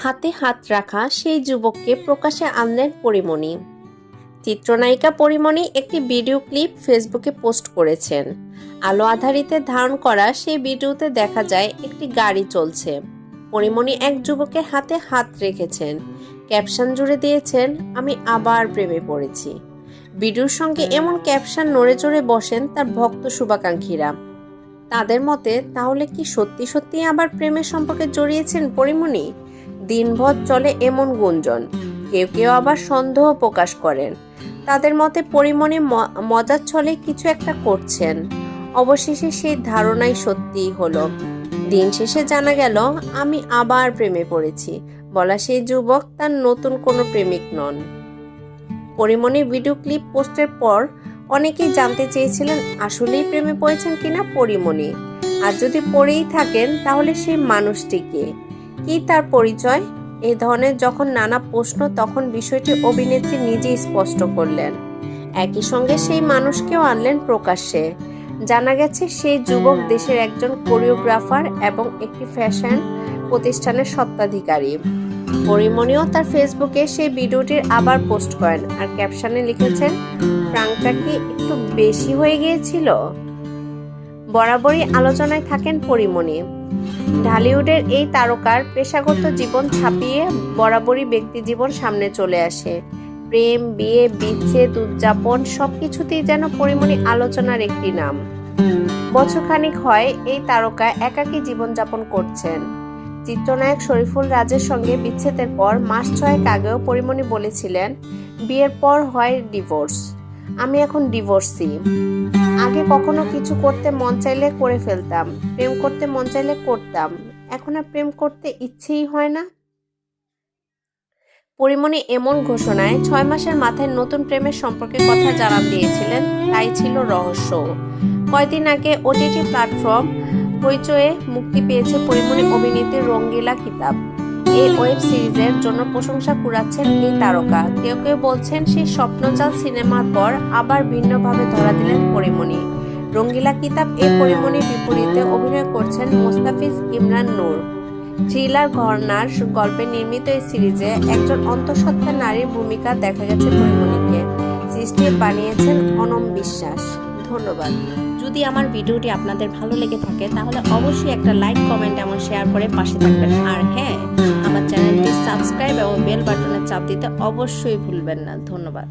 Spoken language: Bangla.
হাতে হাত রাখা সেই যুবককে প্রকাশ্যে আনলেন পরীমণি। চিত্রনায়িকা পরীমণি একটি ভিডিও ক্লিপ ফেসবুকে পোস্ট করেছেন। আলো আঁধারিতে ধারণ করা সেই ভিডিওতে দেখা যায় একটি গাড়ি চলছে। পরীমণি এক যুবকের হাতে হাত রেখেছেন। ক্যাপশন জুড়ে দিয়েছেন, আমি আবার প্রেমে পড়েছি। ভিডিওর সঙ্গে এমন ক্যাপশন নড়ে চড়ে বসেন তার ভক্ত শুভাকাঙ্ক্ষীরা। তাদের মতে, তাহলে কি সত্যি সত্যি আবার প্রেমের সম্পর্কে জড়িয়েছেন পরীমণি? দিনভর চলে এমন গুঞ্জন, কেউ কেউ আবার সন্দেহ প্রকাশ করেন। তাদের মতে পরীমণি মজার ছলে কিছু একটা করছেন। অবশেষে সেই ধারণাই সত্যিই হলো। দিন শেষে জানা গেল, আমি আবার প্রেমে পড়েছি বলা সেই যুবক তার নতুন কোনো প্রেমিক নন। পরীমণির ভিডিও ক্লিপ পোস্টের পর অনেকেই জানতে চেয়েছিলেন আসলেই প্রেমে পড়েছেন কিনা পরীমণি। আর যদি পড়েই থাকেন তাহলে সেই মানুষটি কে, কি তার পরিচয়? এই ধরনের যখন নানা প্রশ্ন, তখন বিষয়টি অভিনেত্রী নিজেই স্পষ্ট করলেন। একই সঙ্গে সেই মানুষকেও আনলেন প্রকাশ্যে। জানা গেছে সেই যুবক দেশের একজন কোরিওগ্রাফার এবং একটি ফ্যাশন প্রতিষ্ঠানের স্বত্বাধিকারী। পরীমণিও তার ফেসবুকে সেই ভিডিওটির আবার পোস্ট করেন আর ক্যাপশনে লিখেছেন, প্রাঙ্কটা কি একটু বেশি হয়ে গিয়েছিল? বরাবরই আলোচনায় থাকেন পরীমণি। ঢালিউডের এই তারকার পেশাগত জীবন ছাপিয়ে বরাবরই ব্যক্তি জীবন সামনে চলে আসে। প্রেম, বিয়ে, বিচ্ছেদ, উদযাপন সবকিছুতেই যেন পরীমণি আলোচনার একটি নাম। বছরখানিক হয় এই তারকা একাকী জীবনযাপন করছেন। চিত্রনায়ক শরীফুল রাজের সঙ্গে বিচ্ছেদের পর মাস 6 আগেও পরীমণি বলেছিলেন, বিয়ের পর হয় ডিভোর্স, আমি এখন ডিভোর্সি। আগে কখনো কিছু করতে মন চাইলে করে ফেলতাম, প্রেম করতে মন চাইলে করতাম, এখন আর প্রেম করতে ইচ্ছেই হয় না। পরীমণি এমন ঘোষণায় 6 মাসের মাথায় নতুন প্রেমের সম্পর্কে কথা জানান দিয়েছিলেন, তাই ছিল রহস্য। কয়েকদিন আগে ওটিটি প্ল্যাটফর্ম হইচয়ে মুক্তি পেয়েছে পরীমণি অভিনীত রঙ্গিলা কিতাব। এই ওয়েব সিরিজের জন্য প্রশংসা কুড়াচ্ছেন এই তারকা। কেউ কেউ বলছেন সেই স্বপ্নজাল সিনেমার পর আবার ভিন্নভাবে ধরা দিলেন পরীমণি। রঙ্গিলা কিতাব এই পরীমণির বিপরীতে অভিনয় করছেন মোস্তাফিজ ইমরান নূর। থ্রিলার ঘরানার গল্পে নির্মিত এই সিরিজে একজন অন্তঃসত্ত্বা নারীর ভূমিকা দেখা গেছে পরীমণিকে। সৃষ্টি বানিয়েছেন অনম বিশ্বাস। ধন্যবাদ। যদি আমার ভিডিওটি আপনাদের ভালো লেগে থাকে তাহলে অবশ্যই একটা লাইক, কমেন্ট এবং শেয়ার করে পাশে থাকবেন। আর হ্যাঁ, আমার চ্যানেলটি সাবস্ক্রাইব এবং বেল বাটনে চাপ দিতে অবশ্যই ভুলবেন না। ধন্যবাদ।